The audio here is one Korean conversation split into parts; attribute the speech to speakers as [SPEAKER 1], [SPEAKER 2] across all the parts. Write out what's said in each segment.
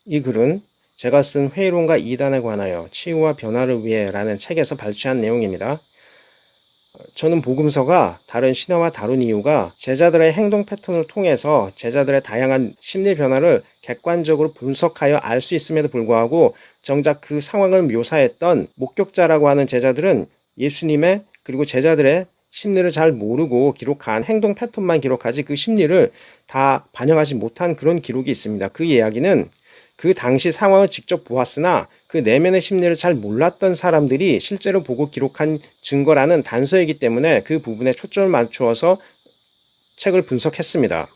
[SPEAKER 1] 이 글은 제가 쓴 회의론과 이단에 관하여 치유와 변화를 위해 라는 책에서 발췌한 내용입니다. 저는 복음서가 다른 신화와 다룬 이유가 제자들의 행동 패턴을 통해서 제자들의 다양한 심리 변화를 객관적으로 분석하여 알 수 있음에도 불구하고 정작 그 상황을 묘사했던 목격자라고 하는 제자들은 예수님의 그리고 제자들의 심리를 잘 모르고 기록한 행동 패턴만 기록하지 그 심리를 다 반영하지 못한 그런 기록이 있습니다. 그 이야기는 그 당시 상황을 직접 보았으나 그 내면의 심리를 잘 몰랐던 사람들이 실제로 보고 기록한 증거라는 단서이기 때문에 그 부분에 초점을 맞추어서 책을 분석했습니다.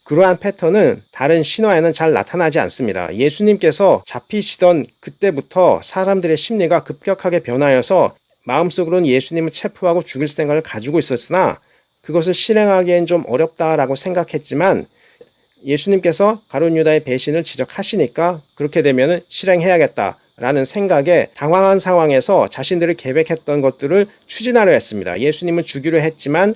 [SPEAKER 1] 그러한 패턴은 다른 신화에는 잘 나타나지 않습니다. 예수님께서 잡히시던 그때부터 사람들의 심리가 급격하게 변하여서 마음속으로는 예수님을 체포하고 죽일 생각을 가지고 있었으나 그것을 실행하기엔 좀 어렵다라고 생각했지만 예수님께서 가룟 유다의 배신을 지적하시니까 그렇게 되면 실행해야겠다라는 생각에 당황한 상황에서 자신들이 계획했던 것들을 추진하려 했습니다. 예수님을 죽이려 했지만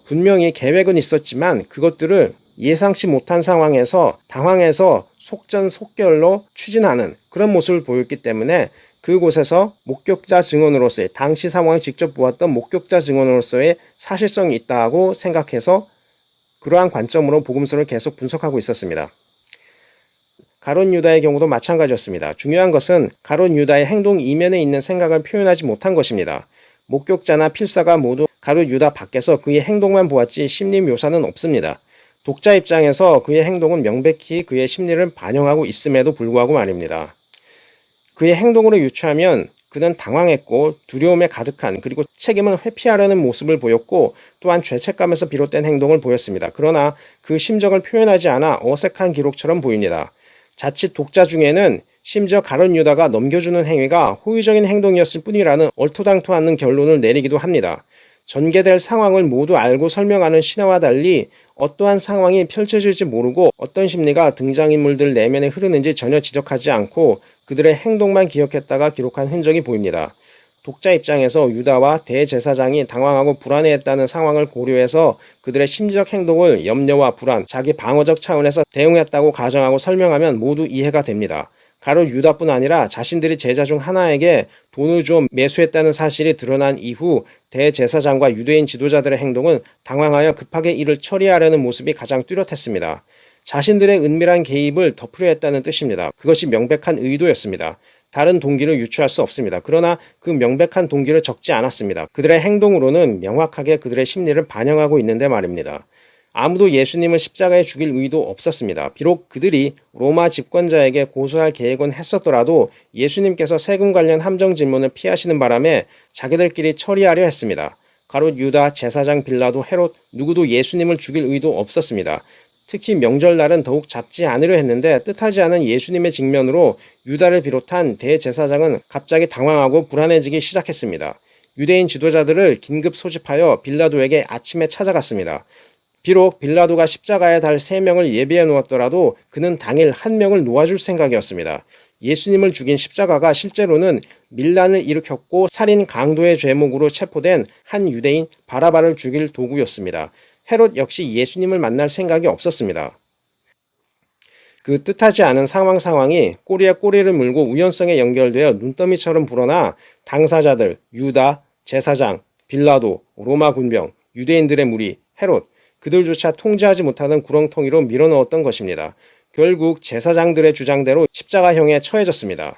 [SPEAKER 1] 분명히 계획은 있었지만 그것들을 예상치 못한 상황에서 당황해서 속전속결로 추진하는 그런 모습을 보였기 때문에 그곳에서 목격자 증언으로서의 당시 상황을 직접 보았던 목격자 증언으로서의 사실성이 있다고 생각해서 그러한 관점으로 복음서를 계속 분석하고 있었습니다. 가룟 유다의 경우도 마찬가지였습니다. 중요한 것은 가룟 유다의 행동 이면에 있는 생각을 표현하지 못한 것입니다. 목격자나 필사가 모두 가룟 유다 밖에서 그의 행동만 보았지 심리 묘사는 없습니다. 독자 입장에서 그의 행동은 명백히 그의 심리를 반영하고 있음에도 불구하고 말입니다. 그의 행동으로 유추하면 그는 당황했고 두려움에 가득한 그리고 책임을 회피하려는 모습을 보였고 또한 죄책감에서 비롯된 행동을 보였습니다. 그러나 그 심정을 표현하지 않아 어색한 기록처럼 보입니다. 자칫 독자 중에는 심지어 가룟 유다가 넘겨주는 행위가 호의적인 행동이었을 뿐이라는 얼토당토 않는 결론을 내리기도 합니다. 전개될 상황을 모두 알고 설명하는 신화와 달리 어떠한 상황이 펼쳐질지 모르고 어떤 심리가 등장인물들 내면에 흐르는지 전혀 지적하지 않고 그들의 행동만 기억했다가 기록한 흔적이 보입니다. 독자 입장에서 유다와 대제사장이 당황하고 불안해했다는 상황을 고려해서 그들의 심리적 행동을 염려와 불안, 자기 방어적 차원에서 대응했다고 가정하고 설명하면 모두 이해가 됩니다. 가룟 유다뿐 아니라 자신들이 제자 중 하나에게 돈을 주어 매수했다는 사실이 드러난 이후 대제사장과 유대인 지도자들의 행동은 당황하여 급하게 이를 처리하려는 모습이 가장 뚜렷했습니다. 자신들의 은밀한 개입을 덮으려 했다는 뜻입니다. 그것이 명백한 의도였습니다. 다른 동기를 유추할 수 없습니다. 그러나 그 명백한 동기를 적지 않았습니다. 그들의 행동으로는 명확하게 그들의 심리를 반영하고 있는데 말입니다. 아무도 예수님을 십자가에 죽일 의도 없었습니다. 비록 그들이 로마 집권자에게 고소할 계획은 했었더라도 예수님께서 세금 관련 함정 질문을 피하시는 바람에 자기들끼리 처리하려 했습니다. 가룟 유다, 제사장 빌라도, 헤롯 누구도 예수님을 죽일 의도 없었습니다. 특히 명절날은 더욱 잡지 않으려 했는데 뜻하지 않은 예수님의 직면으로 유다를 비롯한 대제사장은 갑자기 당황하고 불안해지기 시작했습니다. 유대인 지도자들을 긴급 소집하여 빌라도에게 아침에 찾아갔습니다. 비록 빌라도가 십자가에 달 3명을 예비해 놓았더라도 그는 당일 1명을 놓아줄 생각이었습니다. 예수님을 죽인 십자가가 실제로는 밀란을 일으켰고 살인 강도의 죄목으로 체포된 한 유대인 바라바를 죽일 도구였습니다. 헤롯 역시 예수님을 만날 생각이 없었습니다. 그 뜻하지 않은 상황이 꼬리에 꼬리를 물고 우연성에 연결되어 눈더미처럼 불어나 당사자들, 유다, 제사장, 빌라도, 로마 군병, 유대인들의 무리, 헤롯, 그들조차 통제하지 못하는 구렁텅이로 밀어넣었던 것입니다. 결국 제사장들의 주장대로 십자가형에 처해졌습니다.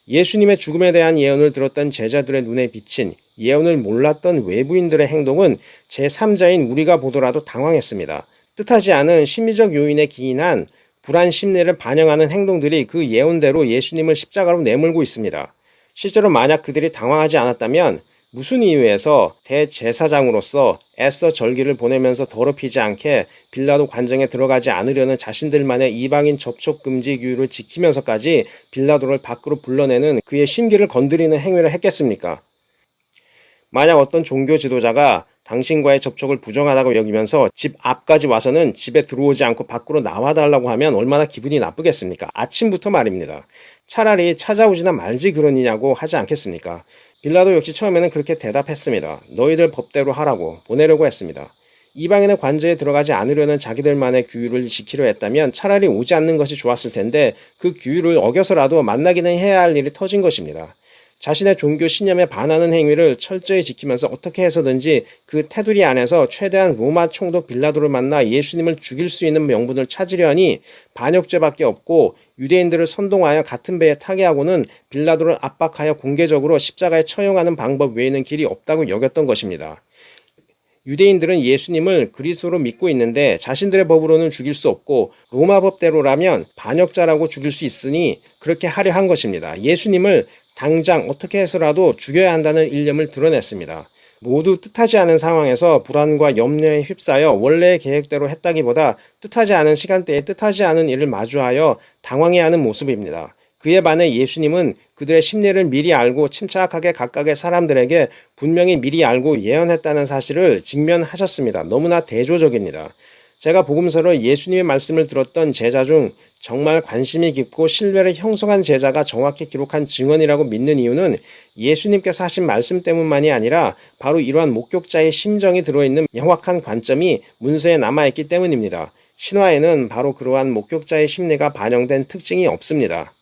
[SPEAKER 1] 예수님의 죽음에 대한 예언을 들었던 제자들의 눈에 비친 예언을 몰랐던 외부인들의 행동은 제3자인 우리가 보더라도 당황했습니다. 뜻하지 않은 심리적 요인에 기인한 불안 심리를 반영하는 행동들이 그 예언대로 예수님을 십자가로 내몰고 있습니다. 실제로 만약 그들이 당황하지 않았다면 무슨 이유에서 대제사장으로서 애써 절기를 보내면서 더럽히지 않게 빌라도 관정에 들어가지 않으려는 자신들만의 이방인 접촉 금지 규율을 지키면서까지 빌라도를 밖으로 불러내는 그의 심기를 건드리는 행위를 했겠습니까? 만약 어떤 종교 지도자가 당신과의 접촉을 부정하다고 여기면서 집 앞까지 와서는 집에 들어오지 않고 밖으로 나와달라고 하면 얼마나 기분이 나쁘겠습니까? 아침부터 말입니다. 차라리 찾아오지나 말지 그러느냐고 하지 않겠습니까? 빌라도 역시 처음에는 그렇게 대답했습니다. 너희들 법대로 하라고 보내려고 했습니다. 이방인의 관저에 들어가지 않으려는 자기들만의 규율을 지키려 했다면 차라리 오지 않는 것이 좋았을 텐데 그 규율을 어겨서라도 만나기는 해야 할 일이 터진 것입니다. 자신의 종교 신념에 반하는 행위를 철저히 지키면서 어떻게 해서든지 그 테두리 안에서 최대한 로마 총독 빌라도를 만나 예수님을 죽일 수 있는 명분을 찾으려 하니 반역죄밖에 없고 유대인들을 선동하여 같은 배에 타게 하고는 빌라도를 압박하여 공개적으로 십자가에 처형하는 방법 외에는 길이 없다고 여겼던 것입니다. 유대인들은 예수님을 그리스도로 믿고 있는데 자신들의 법으로는 죽일 수 없고 로마 법대로라면 반역자라고 죽일 수 있으니 그렇게 하려 한 것입니다. 예수님을 당장 어떻게 해서라도 죽여야 한다는 일념을 드러냈습니다. 모두 뜻하지 않은 상황에서 불안과 염려에 휩싸여 원래의 계획대로 했다기보다 뜻하지 않은 시간대에 뜻하지 않은 일을 마주하여 당황해하는 모습입니다. 그에 반해 예수님은 그들의 심리를 미리 알고 침착하게 각각의 사람들에게 분명히 미리 알고 예언했다는 사실을 직면하셨습니다. 너무나 대조적입니다. 제가 복음서로 예수님의 말씀을 들었던 제자 중 정말 관심이 깊고 신뢰를 형성한 제자가 정확히 기록한 증언이라고 믿는 이유는 예수님께서 하신 말씀 때문만이 아니라 바로 이러한 목격자의 심정이 들어있는 명확한 관점이 문서에 남아있기 때문입니다. 신화에는 바로 그러한 목격자의 심리가 반영된 특징이 없습니다.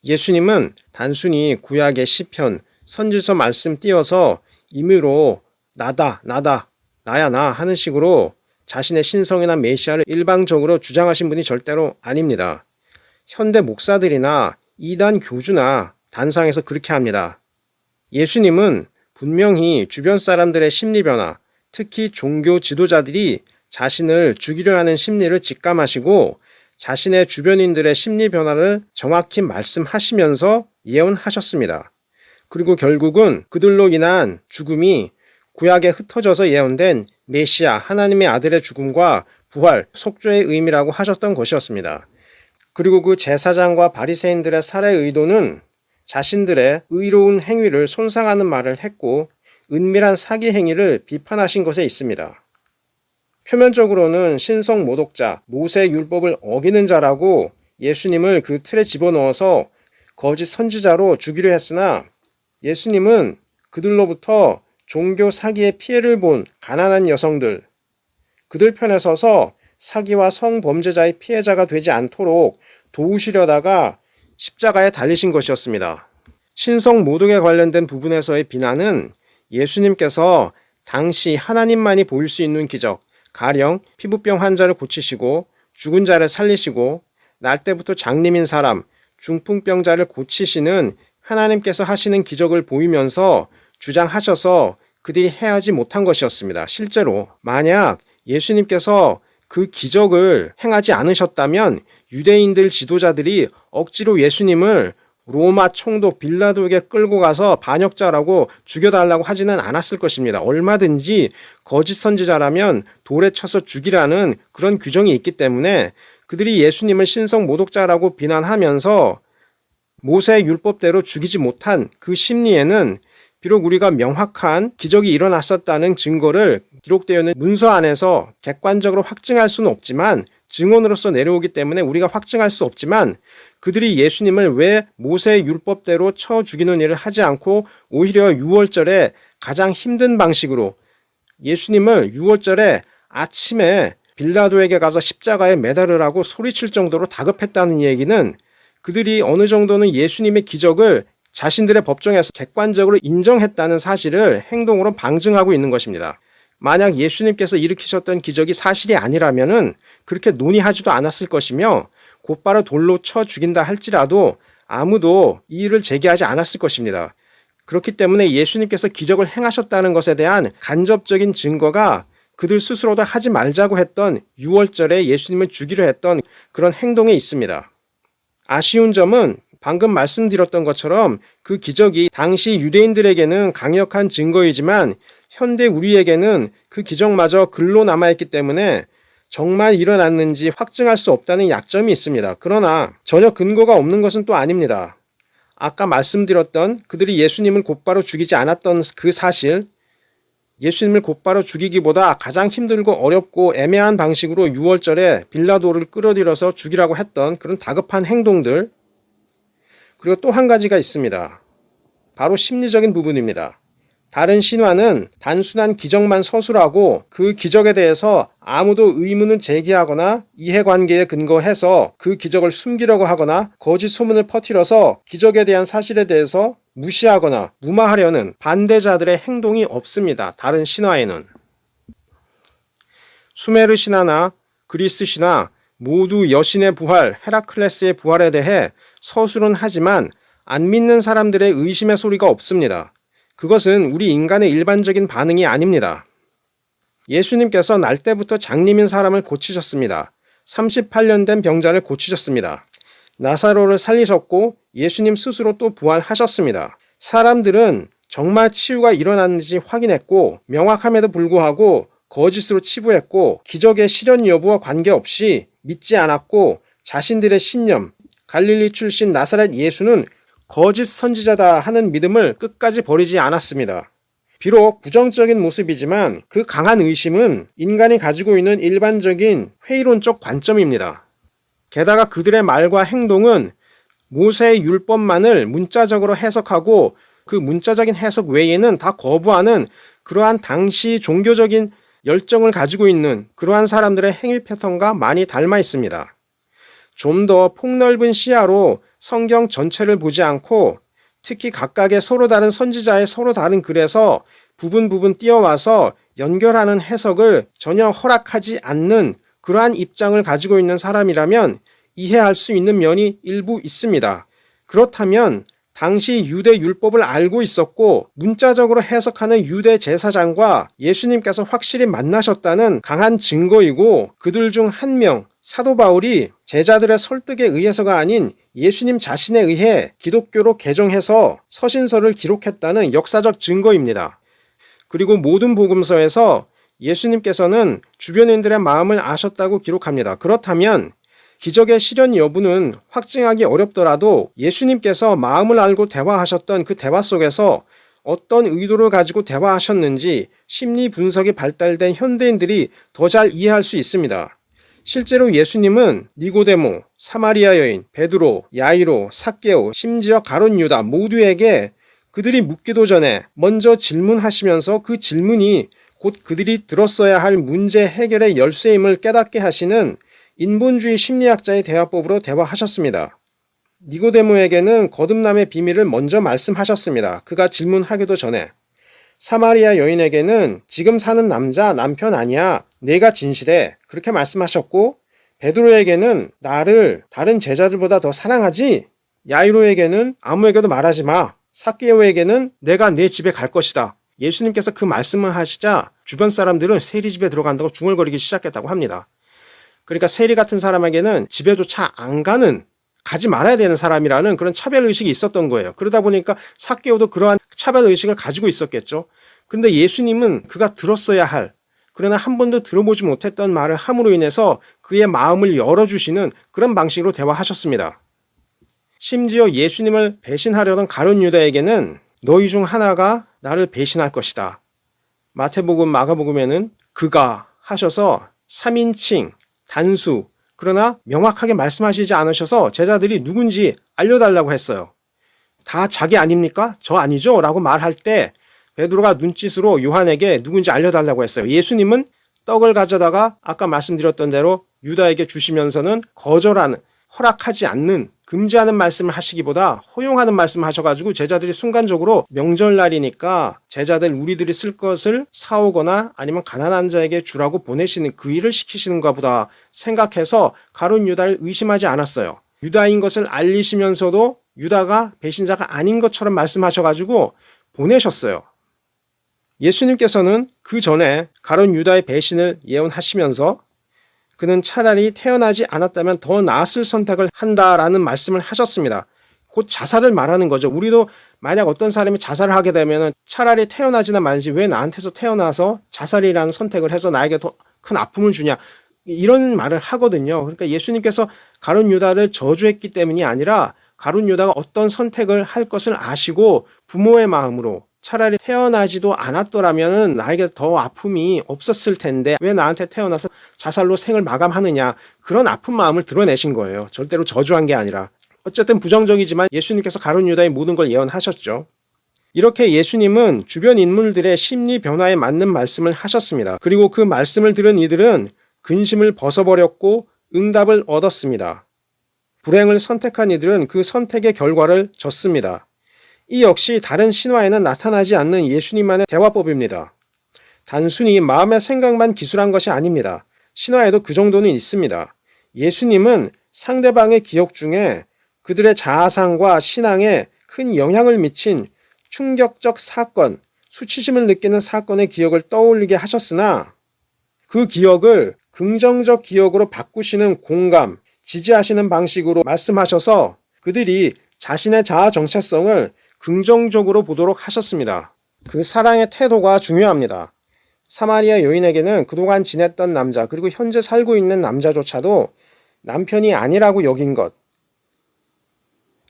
[SPEAKER 1] 예수님은 단순히 구약의 시편, 선지서 말씀 띄어서 임의로 나다, 나야 나 하는 식으로 자신의 신성이나 메시아를 일방적으로 주장하신 분이 절대로 아닙니다. 현대 목사들이나 이단 교주나 단상에서 그렇게 합니다. 예수님은 분명히 주변 사람들의 심리 변화, 특히 종교 지도자들이 자신을 죽이려 하는 심리를 직감하시고 자신의 주변인들의 심리 변화를 정확히 말씀하시면서 예언하셨습니다. 그리고 결국은 그들로 인한 죽음이 구약에 흩어져서 예언된 메시아 하나님의 아들의 죽음과 부활, 속죄의 의미라고 하셨던 것이었습니다. 그리고 그 제사장과 바리새인들의 살해 의도는 자신들의 의로운 행위를 손상하는 말을 했고 은밀한 사기 행위를 비판하신 것에 있습니다. 표면적으로는 신성 모독자, 모세 율법을 어기는 자라고 예수님을 그 틀에 집어넣어서 거짓 선지자로 죽이려 했으나 예수님은 그들로부터 종교 사기의 피해를 본 가난한 여성들, 그들 편에 서서 사기와 성범죄자의 피해자가 되지 않도록 도우시려다가 십자가에 달리신 것이었습니다. 신성 모독에 관련된 부분에서의 비난은 예수님께서 당시 하나님만이 보일 수 있는 기적, 가령 피부병 환자를 고치시고 죽은 자를 살리시고 날 때부터 장님인 사람, 중풍병자를 고치시는 하나님께서 하시는 기적을 보이면서 주장하셔서 그들이 해하지 못한 것이었습니다. 실제로 만약 예수님께서 그 기적을 행하지 않으셨다면 유대인들 지도자들이 억지로 예수님을 로마 총독 빌라도에게 끌고 가서 반역자라고 죽여달라고 하지는 않았을 것입니다. 얼마든지 거짓 선지자라면 돌에 쳐서 죽이라는 그런 규정이 있기 때문에 그들이 예수님을 신성 모독자라고 비난하면서 모세의 율법대로 죽이지 못한 그 심리에는 비록 우리가 명확한 기적이 일어났었다는 증거를 기록되어 있는 문서 안에서 객관적으로 확증할 수는 없지만 증언으로서 내려오기 때문에 우리가 확증할 수 없지만 그들이 예수님을 왜 모세의 율법대로 쳐 죽이는 일을 하지 않고 오히려 유월절에 가장 힘든 방식으로 예수님을 유월절에 아침에 빌라도에게 가서 십자가에 매달으라고 소리칠 정도로 다급했다는 얘기는 그들이 어느 정도는 예수님의 기적을 자신들의 법정에서 객관적으로 인정했다는 사실을 행동으로 방증하고 있는 것입니다. 만약 예수님께서 일으키셨던 기적이 사실이 아니라면은 그렇게 논의하지도 않았을 것이며 곧바로 돌로 쳐 죽인다 할지라도 아무도 이의를 제기하지 않았을 것입니다. 그렇기 때문에 예수님께서 기적을 행하셨다는 것에 대한 간접적인 증거가 그들 스스로도 하지 말자고 했던 유월절에 예수님을 죽이려 했던 그런 행동에 있습니다. 아쉬운 점은 방금 말씀드렸던 것처럼 그 기적이 당시 유대인들에게는 강력한 증거이지만 현대 우리에게는 그 기적마저 글로 남아있기 때문에 정말 일어났는지 확증할 수 없다는 약점이 있습니다. 그러나 전혀 근거가 없는 것은 또 아닙니다. 아까 말씀드렸던 그들이 예수님을 곧바로 죽이지 않았던 그 사실, 예수님을 곧바로 죽이기보다 가장 힘들고 어렵고 애매한 방식으로 유월절에 빌라도를 끌어들여서 죽이라고 했던 그런 다급한 행동들, 그리고 또 한 가지가 있습니다. 바로 심리적인 부분입니다. 다른 신화는 단순한 기적만 서술하고 그 기적에 대해서 아무도 의문을 제기하거나 이해관계에 근거해서 그 기적을 숨기려고 하거나 거짓 소문을 퍼뜨려서 기적에 대한 사실에 대해서 무시하거나 무마하려는 반대자들의 행동이 없습니다. 다른 신화에는. 수메르 신화나 그리스 신화 모두 여신의 부활, 헤라클레스의 부활에 대해 서술은 하지만 안 믿는 사람들의 의심의 소리가 없습니다. 그것은 우리 인간의 일반적인 반응이 아닙니다. 예수님께서 날 때부터 장님인 사람을 고치셨습니다. 38년 된 병자를 고치셨습니다. 나사로를 살리셨고 예수님 스스로 또 부활하셨습니다. 사람들은 정말 치유가 일어났는지 확인했고 명확함에도 불구하고 거짓으로 치부했고 기적의 실현 여부와 관계없이 믿지 않았고 자신들의 신념, 갈릴리 출신 나사렛 예수는 거짓 선지자다 하는 믿음을 끝까지 버리지 않았습니다. 비록 부정적인 모습이지만 그 강한 의심은 인간이 가지고 있는 일반적인 회의론적 관점입니다. 게다가 그들의 말과 행동은 모세의 율법만을 문자적으로 해석하고 그 문자적인 해석 외에는 다 거부하는 그러한 당시 종교적인 열정을 가지고 있는 그러한 사람들의 행위 패턴과 많이 닮아 있습니다. 좀 더 폭넓은 시야로 성경 전체를 보지 않고 특히 각각의 서로 다른 선지자의 서로 다른 글에서 부분 띄어와서 연결하는 해석을 전혀 허락하지 않는 그러한 입장을 가지고 있는 사람이라면 이해할 수 있는 면이 일부 있습니다. 그렇다면 당시 유대 율법을 알고 있었고 문자적으로 해석하는 유대 제사장과 예수님께서 확실히 만나셨다는 강한 증거이고 그들 중 한 명, 사도 바울이 제자들의 설득에 의해서가 아닌 예수님 자신에 의해 기독교로 개종해서 서신서를 기록했다는 역사적 증거입니다. 그리고 모든 복음서에서 예수님께서는 주변인들의 마음을 아셨다고 기록합니다. 그렇다면 기적의 실현 여부는 확증하기 어렵더라도 예수님께서 마음을 알고 대화하셨던 그 대화 속에서 어떤 의도를 가지고 대화하셨는지 심리 분석이 발달된 현대인들이 더 잘 이해할 수 있습니다. 실제로 예수님은 니고데모, 사마리아 여인, 베드로, 야이로, 삭개오, 심지어 가룟 유다 모두에게 그들이 묻기도 전에 먼저 질문하시면서 그 질문이 곧 그들이 들었어야 할 문제 해결의 열쇠임을 깨닫게 하시는 인본주의 심리학자의 대화법으로 대화하셨습니다. 니고데모에게는 거듭남의 비밀을 먼저 말씀하셨습니다. 그가 질문하기도 전에. 사마리아 여인에게는 지금 사는 남자 남편 아니야. 내가 진실해. 그렇게 말씀하셨고 베드로에게는 나를 다른 제자들보다 더 사랑하지? 야이로에게는 아무에게도 말하지 마. 삭개오에게는 내가 내 집에 갈 것이다. 예수님께서 그 말씀을 하시자 주변 사람들은 세리집에 들어간다고 중얼거리기 시작했다고 합니다. 그러니까 세리 같은 사람에게는 집에조차 안 가지 말아야 되는 사람이라는 그런 차별의식이 있었던 거예요. 그러다 보니까 삭개오도 그러한 차별의식을 가지고 있었겠죠. 그런데 예수님은 그가 들었어야 할, 그러나 한 번도 들어보지 못했던 말을 함으로 인해서 그의 마음을 열어주시는 그런 방식으로 대화하셨습니다. 심지어 예수님을 배신하려던 가룟 유다에게는 너희 중 하나가 나를 배신할 것이다. 마태복음, 마가복음에는 그가 하셔서 3인칭, 단수, 그러나 명확하게 말씀하시지 않으셔서 제자들이 누군지 알려달라고 했어요. 다 자기 아닙니까? 저 아니죠? 라고 말할 때 베드로가 눈짓으로 요한에게 누군지 알려달라고 했어요. 예수님은 떡을 가져다가 아까 말씀드렸던 대로 유다에게 주시면서는 거절하는, 허락하지 않는, 금지하는 말씀을 하시기보다 허용하는 말씀을 하셔가지고 제자들이 순간적으로 명절날이니까 제자들 우리들이 쓸 것을 사오거나 아니면 가난한 자에게 주라고 보내시는 그 일을 시키시는가 보다 생각해서 가룟 유다를 의심하지 않았어요. 유다인 것을 알리시면서도 유다가 배신자가 아닌 것처럼 말씀하셔가지고 보내셨어요. 예수님께서는 그 전에 가룟 유다의 배신을 예언하시면서 그는 차라리 태어나지 않았다면 더 나았을 선택을 한다라는 말씀을 하셨습니다. 곧 자살을 말하는 거죠. 우리도 만약 어떤 사람이 자살을 하게 되면 차라리 태어나지나 말지 왜 나한테서 태어나서 자살이라는 선택을 해서 나에게 더 큰 아픔을 주냐, 이런 말을 하거든요. 그러니까 예수님께서 가룟 유다를 저주했기 때문이 아니라 가룟 유다가 어떤 선택을 할 것을 아시고 부모의 마음으로 차라리 태어나지도 않았더라면 나에게 더 아픔이 없었을 텐데 왜 나한테 태어나서 자살로 생을 마감하느냐, 그런 아픈 마음을 드러내신 거예요. 절대로 저주한 게 아니라. 어쨌든 부정적이지만 예수님께서 가룟 유다의 모든 걸 예언하셨죠. 이렇게 예수님은 주변 인물들의 심리 변화에 맞는 말씀을 하셨습니다. 그리고 그 말씀을 들은 이들은 근심을 벗어버렸고 응답을 얻었습니다. 불행을 선택한 이들은 그 선택의 결과를 졌습니다. 이 역시 다른 신화에는 나타나지 않는 예수님만의 대화법입니다. 단순히 마음의 생각만 기술한 것이 아닙니다. 신화에도 그 정도는 있습니다. 예수님은 상대방의 기억 중에 그들의 자아상과 신앙에 큰 영향을 미친 충격적 사건, 수치심을 느끼는 사건의 기억을 떠올리게 하셨으나 그 기억을 긍정적 기억으로 바꾸시는 공감, 지지하시는 방식으로 말씀하셔서 그들이 자신의 자아 정체성을 긍정적으로 보도록 하셨습니다. 그 사랑의 태도가 중요합니다. 사마리아 여인에게는 그동안 지냈던 남자 그리고 현재 살고 있는 남자조차도 남편이 아니라고 여긴 것,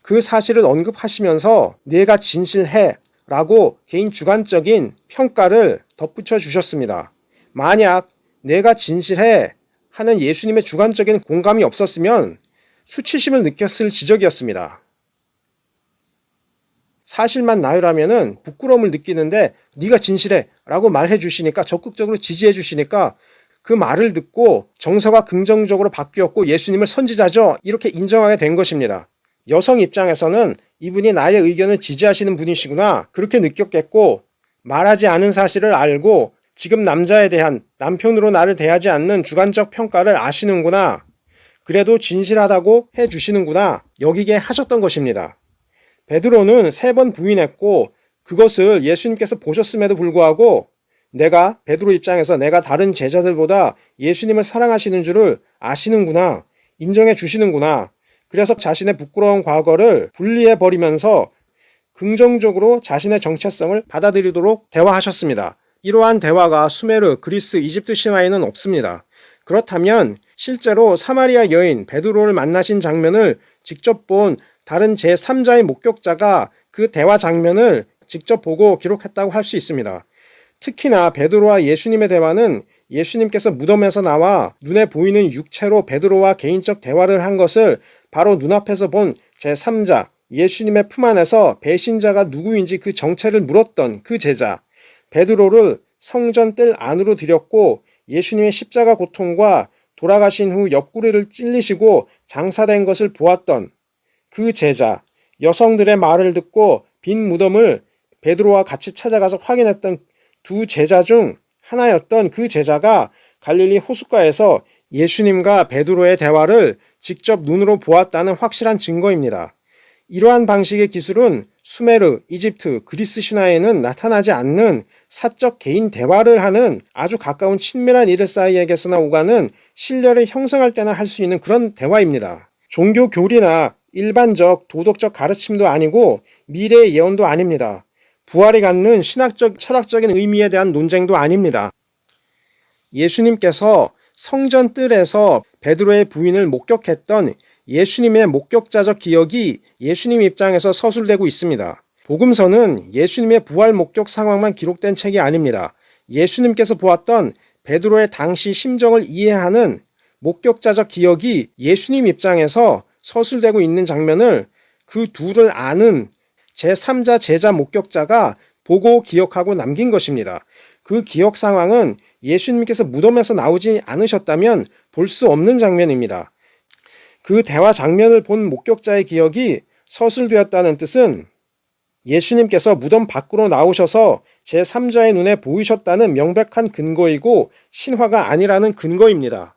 [SPEAKER 1] 그 사실을 언급하시면서 내가 진실해 라고 개인 주관적인 평가를 덧붙여 주셨습니다. 만약 내가 진실해 하는 예수님의 주관적인 공감이 없었으면 수치심을 느꼈을 지적이었습니다. 사실만 나열하면은 부끄러움을 느끼는데 네가 진실해 라고 말해 주시니까, 적극적으로 지지해 주시니까 그 말을 듣고 정서가 긍정적으로 바뀌었고 예수님을 선지자죠 이렇게 인정하게 된 것입니다. 여성 입장에서는 이분이 나의 의견을 지지하시는 분이시구나 그렇게 느꼈겠고, 말하지 않은 사실을 알고 지금 남자에 대한, 남편으로 나를 대하지 않는 주관적 평가를 아시는구나, 그래도 진실하다고 해주시는구나 여기게 하셨던 것입니다. 베드로는 3번 부인했고 그것을 예수님께서 보셨음에도 불구하고 내가, 베드로 입장에서 내가 다른 제자들보다 예수님을 사랑하시는 줄을 아시는구나, 인정해 주시는구나, 그래서 자신의 부끄러운 과거를 분리해버리면서 긍정적으로 자신의 정체성을 받아들이도록 대화하셨습니다. 이러한 대화가 수메르, 그리스, 이집트 신화에는 없습니다. 그렇다면 실제로 사마리아 여인 베드로를 만나신 장면을 직접 본 다른 제3자의 목격자가 그 대화 장면을 직접 보고 기록했다고 할 수 있습니다. 특히나 베드로와 예수님의 대화는 예수님께서 무덤에서 나와 눈에 보이는 육체로 베드로와 개인적 대화를 한 것을 바로 눈앞에서 본 제3자, 예수님의 품 안에서 배신자가 누구인지 그 정체를 물었던 그 제자, 베드로를 성전 뜰 안으로 들였고 예수님의 십자가 고통과 돌아가신 후 옆구리를 찔리시고 장사된 것을 보았던 그 제자, 여성들의 말을 듣고 빈 무덤을 베드로와 같이 찾아가서 확인했던 두 제자 중 하나였던 그 제자가 갈릴리 호숫가에서 예수님과 베드로의 대화를 직접 눈으로 보았다는 확실한 증거입니다. 이러한 방식의 기술은 수메르, 이집트, 그리스 신화에는 나타나지 않는 사적 개인 대화를 하는 아주 가까운 친밀한 이들 사이에게서나 오가는 신뢰를 형성할 때나 할 수 있는 그런 대화입니다. 종교 교리나 일반적 도덕적 가르침도 아니고 미래의 예언도 아닙니다. 부활이 갖는 신학적, 철학적인 의미에 대한 논쟁도 아닙니다. 예수님께서 성전 뜰에서 베드로의 부인을 목격했던 예수님의 목격자적 기억이 예수님 입장에서 서술되고 있습니다. 복음서는 예수님의 부활 목격 상황만 기록된 책이 아닙니다. 예수님께서 보았던 베드로의 당시 심정을 이해하는 목격자적 기억이 예수님 입장에서 서술되고 있는 장면을 그 둘을 아는 제3자 제자 목격자가 보고 기억하고 남긴 것입니다. 그 기억 상황은 예수님께서 무덤에서 나오지 않으셨다면 볼 수 없는 장면입니다. 그 대화 장면을 본 목격자의 기억이 서술되었다는 뜻은 예수님께서 무덤 밖으로 나오셔서 제3자의 눈에 보이셨다는 명백한 근거이고 신화가 아니라는 근거입니다.